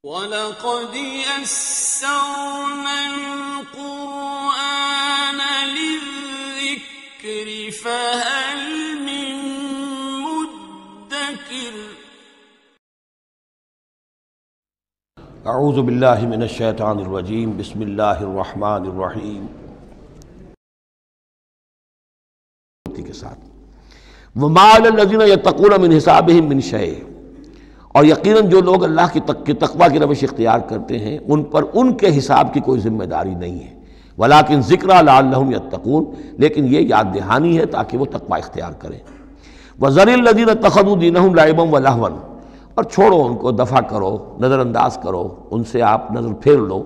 وَلَقَدْ يَسَّرْنَا الْقُرْآنَ لِلذِّكْرِ فَهَلْ مِن مُّدَّكِرٍ اعوذ باللہ من الشیطان الرجیم بسم اللہ الرحمن الرحیم کے ساتھ وَمَا عَلَى الَّذِينَ يَتَّقُونَ مِنْ حِسَابِهِم مِّن شَيْءٍ، اور یقیناً جو لوگ اللہ کی تقوی کی روش اختیار کرتے ہیں ان پر ان کے حساب کی کوئی ذمہ داری نہیں ہے، وَلَٰكِنْ ذِكْرَىٰ لَعَلَّهُمْ يَتَّقُونَ، لیکن یہ یاد دہانی ہے تاکہ وہ تقوی اختیار کریں۔ وَذَرِ الَّذِينَ اتَّخَذُوا دِينَهُمْ لَعِبًا وَلَهْوًا، اور چھوڑو ان کو، دفع کرو، نظر انداز کرو، ان سے آپ نظر پھیر لو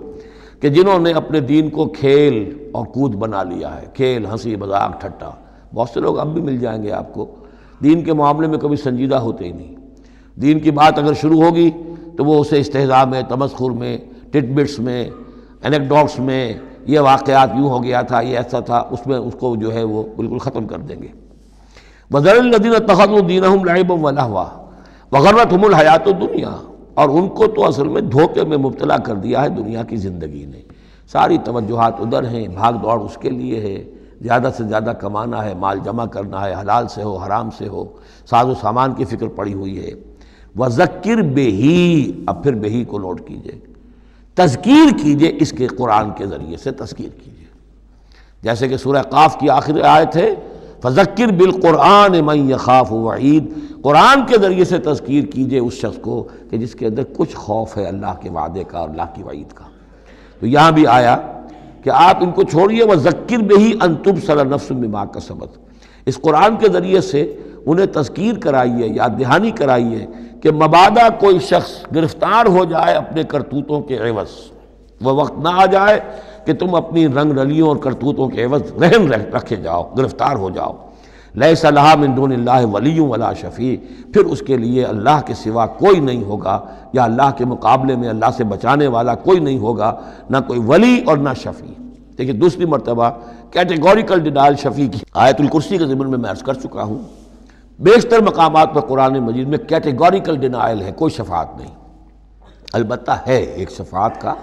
کہ جنہوں نے اپنے دین کو کھیل اور کود بنا لیا ہے، کھیل، ہنسی مذاق، ٹھٹا۔ بہت سے لوگ اب بھی مل جائیں گے آپ کو دین کے معاملے میں کبھی سنجیدہ ہوتے ہی نہیں، دین کی بات اگر شروع ہوگی تو وہ اسے استہزاء میں، تمسخر میں، ٹٹ بٹس میں، اینیکڈوٹس میں، یہ واقعات یوں ہو گیا تھا، یہ ایسا تھا، اس میں اس کو جو ہے وہ بالکل ختم کر دیں گے۔ وَذَرِ الَّذِينَ اتَّخَذُوا دِينَهُمْ لَعِبًا وَلَهْوًا وَغَرَّتْهُمُ الْحَيَاةُ الدُّنْيَا، اور ان کو تو اصل میں دھوکے میں مبتلا کر دیا ہے دنیا کی زندگی نے، ساری توجہات ادھر ہیں، بھاگ دوڑ اس کے لیے ہے، زیادہ سے زیادہ کمانا ہے، مال جمع کرنا ہے، حلال سے ہو حرام سے ہو، ساز و سامان کی فکر پڑی ہوئی ہے۔ وَذَكِّرْ بِهِ، اب پھر بہی کو نوٹ کیجئے، تذکیر کیجئے، اس کے قرآن کے ذریعے سے تذکیر کیجئے، جیسے کہ سورہ قاف کی آخری آیت ہے فَذَكِّرْ بِالْقُرْآنِ مَنْ يَخَافُ وَعِيدٍ، قرآن کے ذریعے سے تذکیر کیجئے اس شخص کو کہ جس کے اندر کچھ خوف ہے اللہ کے وعدے کا اور اللہ کی وعید کا۔ تو یہاں بھی آیا کہ آپ ان کو چھوڑیے، وَذَكِّرْ بِهِ أَن تُبْصَرَ نَفْسٌ بِمَا كَسَبَتْ، اس قرآن کے ذریعے سے انہیں تذکیر کرائیے، یاد دہانی کرائیے کہ مبادا کوئی شخص گرفتار ہو جائے اپنے کرتوتوں کے عوض، وہ وقت نہ آ جائے کہ تم اپنی رنگ رلیوں اور کرتوتوں کے عوض رہن رکھے جاؤ، گرفتار ہو جاؤ۔ لیس لہا من دون اللہ ولی ولا شفیع، پھر اس کے لیے اللہ کے سوا کوئی نہیں ہوگا، یا اللہ کے مقابلے میں اللہ سے بچانے والا کوئی نہیں ہوگا، نہ کوئی ولی اور نہ شفیع۔ دیکھیں دوسری مرتبہ کیٹیگوریکل ڈینائل شفیع کی آیت الکرسی کے ضمن میں عرض کر چکا ہوں، بیشتر مقامات پر قرآن مجید میں کیٹیگوریکل ڈینائل ہے، کوئی شفاعت نہیں۔ البتہ ہے ایک شفاعت کا،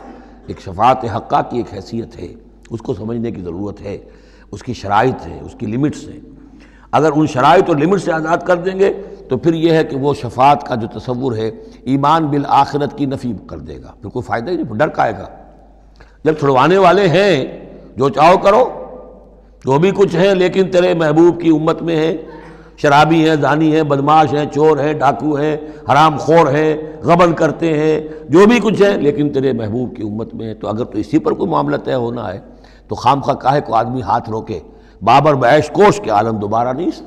ایک شفاعت حقہ کی ایک حیثیت ہے، اس کو سمجھنے کی ضرورت ہے، اس کی شرائط ہے، اس کی لیمٹس ہیں۔ اگر ان شرائط اور لیمٹ سے آزاد کر دیں گے تو پھر یہ ہے کہ وہ شفاعت کا جو تصور ہے ایمان بالآخرت کی نفی کر دے گا، پھر کوئی فائدہ ہی نہیں، ڈر کا آئے گا۔ جب چھڑوانے والے ہیں جو چاہو کرو، جو بھی کچھ ہیں لیکن تیرے محبوب کی امت میں ہیں، شرابی ہیں، زانی ہیں، بدماش ہیں، چور ہیں، ڈاکو ہیں، حرام خور ہیں، غبن کرتے ہیں، جو بھی کچھ ہے لیکن تیرے محبوب کی امت میں ہے، تو اگر تو اسی پر کوئی معاملہ طے ہونا ہے تو خام خواہ کاہے کو آدمی ہاتھ روکے، بابر بعیش کوش کے عالم دوبارہ نیست،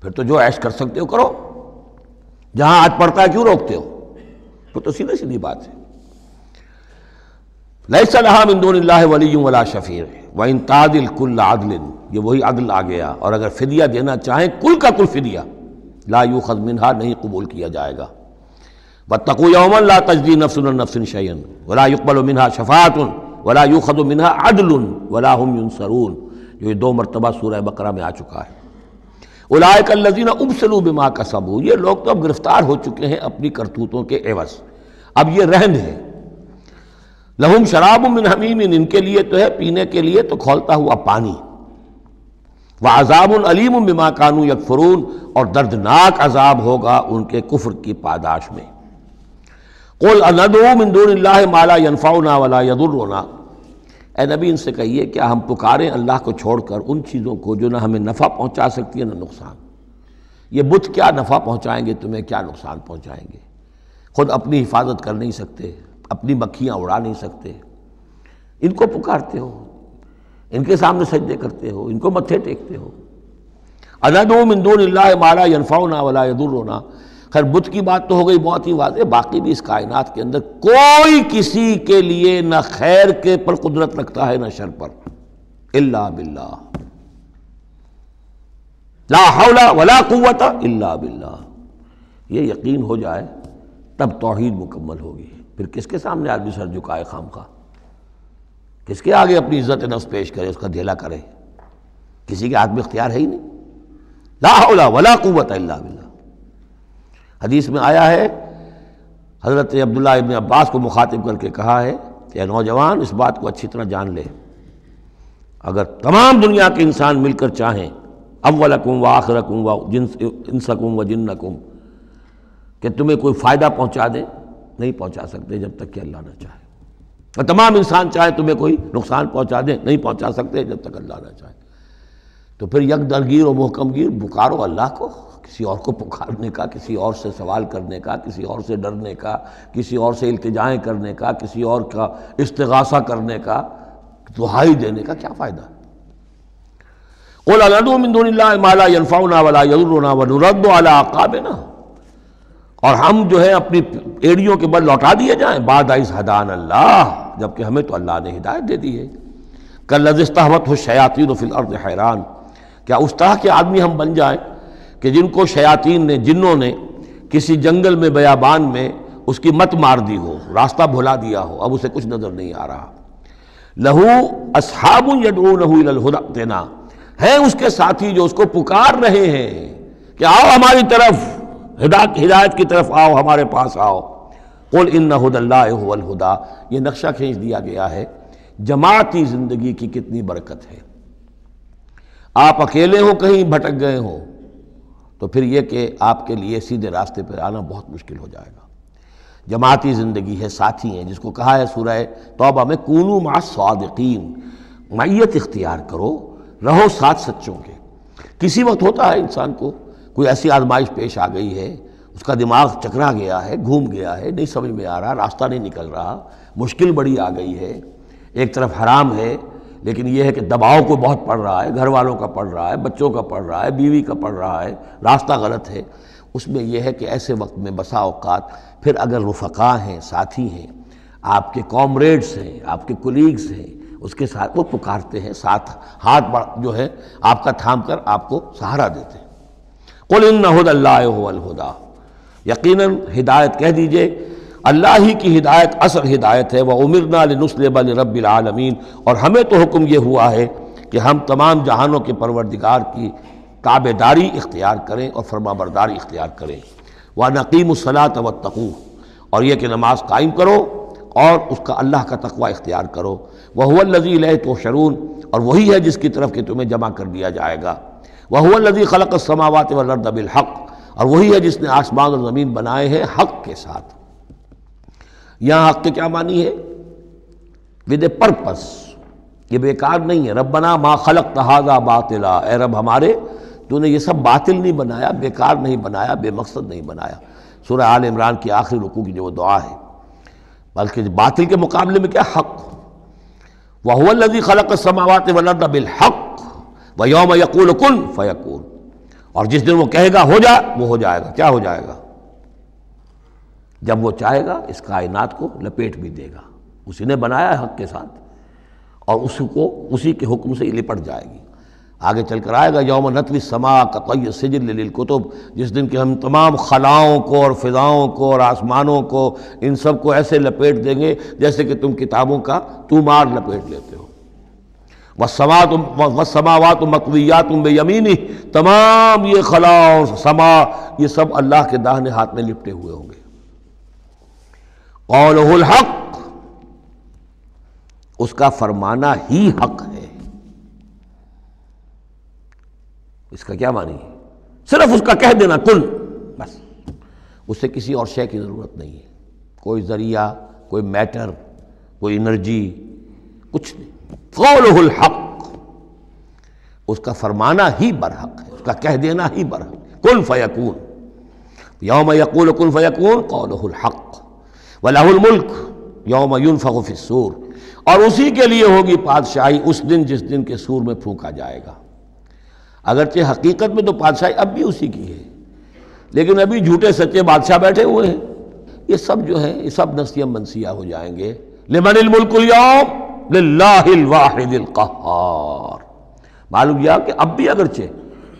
پھر تو جو عیش کر سکتے ہو کرو، جہاں ہاتھ پڑتا ہے کیوں روکتے ہو؟ تو سیدھی سیدھی بات ہے۔ لیس لہا من دون اللہ ولی ولا شفیع وَإِن تَعْدِلْ كُلَّ عَدْلٍ، یہ وہی عدل آ گیا، اور اگر فدیہ دینا چاہیں کل کا کل فدیہ، لا یؤخذ منہا، نہیں قبول کیا جائے گا۔ وَاتَّقُوا یَوْمًا لَا تَجْزِی نَفْسٌ عَن نَفْسٍ شَیْئًا وَلَا یُقْبَلُ مِنْہا شَفَاعَۃٌ وَلَا یُؤْخَذُ مِنْہا عَدْلٌ وَلَا ہُمْ يُنصَرُونَ، جو یہ 2 مرتبہ سورہ بقرہ میں آ چکا ہے۔ اولئک الذین ابسلوا بما کسبوا، یہ لوگ تو اب گرفتار ہو چکے ہیں اپنی کرتوتوں کے عوض، اب یہ رہن ہے۔ لہم شراب من حمیم، ان کے لیے تو ہے پینے کے لیے تو کھولتا ہوا پانی، وعذاب علیم بما کانوا یکفرون، اور دردناک عذاب ہوگا ان کے کفر کی پاداش میں۔ قل اندعو من دون اللہ ما لا ینفعنا ولا یضرنا، اے نبی ان سے کہیے کیا ہم پکاریں اللہ کو چھوڑ کر ان چیزوں کو جو نہ ہمیں نفع پہنچا سکتی ہے نہ نقصان؟ یہ بت کیا نفع پہنچائیں گے تمہیں، کیا نقصان پہنچائیں گے؟ خود اپنی حفاظت کر نہیں سکتے، اپنی مکھیاں اڑا نہیں سکتے، ان کو پکارتے ہو، ان کے سامنے سجدے کرتے ہو، ان کو متھے ٹیکتے ہو۔ اندعو من دون اللہ ما لا ینفعنا ولا یضرنا، خیر بت کی بات تو ہو گئی بہت ہی واضح، باقی بھی اس کائنات کے اندر کوئی کسی کے لیے نہ خیر کے پر قدرت رکھتا ہے نہ شر پر، الا باللہ، لا حول ولا قوت الا باللہ۔ یہ یقین ہو جائے تب توحید مکمل ہوگی، پھر کس کے سامنے آدمی سر جھکائے خام خواہ، کس کے آگے اپنی عزت نفس پیش کرے، اس کا دھیلا کرے؟ کسی کے ہاتھ میں اختیار ہے ہی نہیں، لا حول ولا قوت الا باللہ۔ حدیث میں آیا ہے حضرت عبداللہ ابن عباس کو مخاطب کر کے کہا ہے کہ اے نوجوان، اس بات کو اچھی طرح جان لے، اگر تمام دنیا کے انسان مل کر چاہیں، اولکم و آخرکم و انسکم و جنکم، کہ تمہیں کوئی فائدہ پہنچا دیں، نہیں پہنچا سکتے جب تک کہ اللہ نہ چاہے، اور تمام انسان چاہے تمہیں کوئی نقصان پہنچا دیں، نہیں پہنچا سکتے جب تک اللہ نہ چاہے۔ تو پھر یک درگیر و محکم گیر پکارو اللہ کو، کسی اور کو پکارنے کا، کسی اور سے سوال کرنے کا، کسی اور سے ڈرنے کا، کسی اور سے التجائیں کرنے کا، کسی اور کا استغاثہ کرنے کا، دہائی دینے کا کیا فائدہ؟ قُلْ أَنَدْعُو مِن دُونِ اللَّهِ مَا لَا يَنفَعُنَا وَلَا يَضُرُّنَا وَنُرَدُّ عَلَىٰ أَعْقَابِنَا، اور ہم جو ہے اپنی ایڑیوں کے بل لوٹا دیے جائیں بعد اذ ہدانا اللہ، جبکہ ہمیں تو اللہ نے ہدایت دے دی ہے۔ كَالَّذِي اسْتَهْوَتْهُ الشَّيَاطِينُ فِي الْأَرْضِ حَيْرَانٍ، کیا اس طرح کے آدمی ہم بن جائیں کہ جن کو شیاطین نے، جنوں نے کسی جنگل میں بیابان میں اس کی مت مار دی ہو، راستہ بھلا دیا ہو، اب اسے کچھ نظر نہیں آ رہا۔ لَهُ أَصْحَابٌ يَدْعُونَهُ إِلَى الْهُدَى ائْتِنَا، ہیں اس کے ساتھی جو اس کو پکار رہے ہیں کہ آؤ ہماری طرف، ہدایت کی طرف آؤ، ہمارے پاس آؤ۔ قُلْ إِنَّ هُدَى اللَّهِ هُوَ الْهُدَى، یہ نقشہ کھینچ دیا گیا ہے جماعتی زندگی کی کتنی برکت ہے۔ آپ اکیلے ہوں، کہیں بھٹک گئے ہوں، تو پھر یہ کہ آپ کے لیے سیدھے راستے پر آنا بہت مشکل ہو جائے گا۔ جماعتی زندگی ہے، ساتھی ہیں، جس کو کہا ہے سورہ توبہ میں کونوا مع الصادقین، معیت اختیار کرو، رہو ساتھ سچوں کے۔ کسی وقت ہوتا ہے انسان کو کوئی ایسی آزمائش پیش آ گئی ہے، اس کا دماغ چکرا گیا ہے، گھوم گیا ہے، نہیں سمجھ میں آ رہا، راستہ نہیں نکل رہا، مشکل بڑی آ گئی ہے، ایک طرف حرام ہے لیکن یہ ہے کہ دباؤ کو بہت پڑ رہا ہے، گھر والوں کا پڑ رہا ہے، بچوں کا پڑ رہا ہے، بیوی کا پڑ رہا ہے، راستہ غلط ہے۔ اس میں یہ ہے کہ ایسے وقت میں بسا اوقات پھر اگر رفقا ہیں، ساتھی ہیں، آپ کے کامریڈز ہیں، آپ کے کولیگز ہیں، اس کے ساتھ وہ پکارتے ہیں، ساتھ ہاتھ جو ہے آپ کا تھام کر آپ کو سہارا دیتے ہیں۔ قُلْ إِنَّ هُدَى اللَّهِ هُوَ الْهُدَى، یقیناً ہدایت کہہ دیجئے اللہ ہی کی ہدایت اصل ہدایت ہے۔ وَأُمِرْنَا لِنُسْلِمَ لِرَبِّ الْعَالَمِينَ، اور ہمیں تو حکم یہ ہوا ہے کہ ہم تمام جہانوں کے پروردگار کی تابعداری اختیار کریں اور فرما برداری اختیار کریں۔ وَنَقِيمُ الصَّلَاةَ وَاتَّقُوهُ، اور یہ کہ نماز قائم کرو اور اس کا اللہ کا تقوی اختیار کرو۔ وَهُوَ الَّذِي إِلَيْهِ تُحْشَرُونَ، اور وہی ہے جس کی طرف کہ تمہیں جمع کر دیا جائے گا۔ وَهُوَ الَّذِي خَلَقَ السَّمَاوَاتِ وَالْأَرْضَ بِالْحَقِّ، اور وہی ہے جس نے آسمان اور زمین بنائے ہیں حق کے ساتھ۔ یہاں حق کے کیا معنی ہے؟ ود اے پرپس، یہ بیکار نہیں ہے۔ ربنا ما خلقت ھذا باطلا، اے رب ہمارے تو نے یہ سب باطل نہیں بنایا، بیکار نہیں بنایا، بے مقصد نہیں بنایا۔ سورہ آل عمران کی آخری رکوع کی جو وہ دعا ہے، بلکہ باطل کے مقابلے میں کیا؟ حق۔ وَهُوَ الَّذِي خَلَقَ السَّمَاوَاتِ وَالْأَرْضَ بِالْحَقِّ وَيَوْمَ يَقُولُ كُن فَيَكُونُ، اور جس دن وہ کہے گا ہو جا، وہ ہو جائے گا۔ کیا ہو جائے گا؟ جب وہ چاہے گا اس کائنات کو لپیٹ بھی دے گا، اسی نے بنایا ہے حق کے ساتھ، اور اسی کے حکم سے یہ لپٹ جائے گی۔ آگے چل کر آئے گا یوم نطوی السماء کطی السجل للکتب، جس دن کہ ہم تمام خلاؤں کو اور فضاؤں کو اور آسمانوں کو، ان سب کو ایسے لپیٹ دیں گے جیسے کہ تم کتابوں کا تومار لپیٹ لیتے ہو۔ والسماوات مطویات بیمینہ، تمام یہ خلا اور سما یہ سب اللہ کے داہنے ہاتھ میں لپٹے ہوئے ہوں گے۔ قولہ الحق، اس کا فرمانا ہی حق ہے۔ اس کا کیا معنی ہے؟ صرف اس کا کہہ دینا کن، بس، اس سے کسی اور شے کی ضرورت نہیں ہے، کوئی ذریعہ، کوئی میٹر، کوئی انرجی، کچھ نہیں۔ قولہ الحق، اس کا فرمانا ہی برحق ہے، اس کا کہہ دینا ہی برحق ہے۔ کن فیکون، یوم یقول کن فیکون قولہ الحق، وَلَهُ الْمُلْكُ یوم يُنفَخُ فِي الصُّورِ، اور اسی کے لیے ہوگی بادشاہی اس دن جس دن کے سور میں پھونکا جائے گا۔ اگرچہ حقیقت میں تو بادشاہی اب بھی اسی کی ہے، لیکن ابھی جھوٹے سچے بادشاہ بیٹھے ہوئے ہیں۔ یہ سب جو ہیں یہ سب نسیہ منسیہ ہو جائیں گے۔ لمن الملک اليوم للہ الواحد القہار، معلوم یہ کہ اب بھی اگرچہ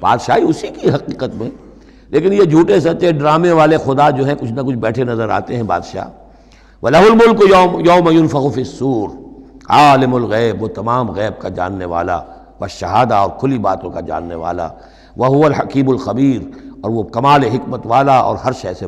بادشاہی اسی کی حقیقت میں، لیکن یہ جھوٹے سچے ڈرامے والے خدا جو ہیں کچھ نہ کچھ بیٹھے نظر آتے ہیں بادشاہ۔ وَلَهُ الْمُلْكُ یوم يُنفَخُ فِي الصُّورِ، عالم الغیب، وہ تمام غیب کا جاننے والا، والشہادہ، اور کھلی باتوں کا جاننے والا، وَهُوَ الْحَكِيمُ الْخَبِيرُ، اور وہ کمال حکمت والا اور ہر شے سے